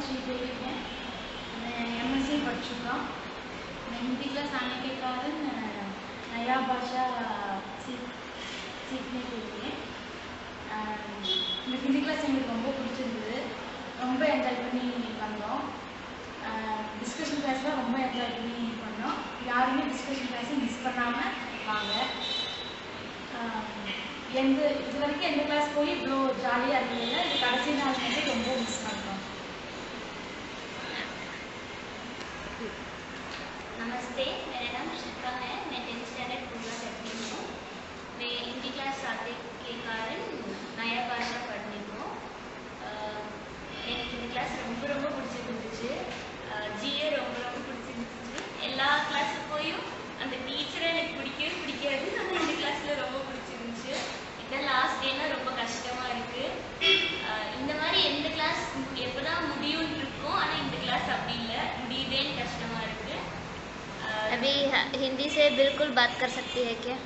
श्रीदेवी है। मैं एमएससी पढ़ चुका। मैं हिंदी क्लास आने के कारण नया भाषा सीखने के लिए இந்த ஹிந்தி கிளாஸ் எங்களுக்கு ரொம்ப பிடிச்சிருந்தது. ரொம்ப என்ஜாய் பண்ணி வந்தோம். டிஸ்கஷன் கிளாஸ்லாம் ரொம்ப என்ஜாய் பண்ணி பண்ணோம். யாருமே டிஸ்கஷன் கிளாஸை மிஸ் பண்ணாமல் வாங்க. இது வரைக்கும் எந்த கிளாஸ் போய் இவ்வளோ ஜாலியாக இருந்ததில்லை. இது கடைசி நாள் வந்து ரொம்ப மிஸ் பண்ணுறோம். नमस्ते, मेरा नाम शिल्पा है। मैं 10th स्टैंडर्ड पूरा करती हूँ। मैं हिंदी क्लास आने के कारण नया भाषा पढ़ने को எனக்கு இந்த கிளாஸ் ரொம்ப ரொம்ப பிடிச்சிருந்துச்சு. ஜிஏ ரொம்ப ரொம்ப பிடிச்சிருந்துச்சு. எல்லா கிளாஸுக்கு போயும் அந்த டீச்சரை எனக்கு பிடிக்கவே பிடிக்காது. ஆனால் இந்த கிளாஸில் ரொம்ப பிடிச்சிருந்துச்சு. இதான் லாஸ்ட் டேனா ரொம்ப கஷ்டமாக இருக்குது. இந்த மாதிரி எந்த கிளாஸ் எப்போ தான் முடியும்னு இருக்கும். ஆனால் இந்த கிளாஸ் அப்படி இல்லை, முடியுதேன்னு கஷ்டமாக இருக்குது. अभी हिंदी से बिल्कुल बात कर सकती है क्या?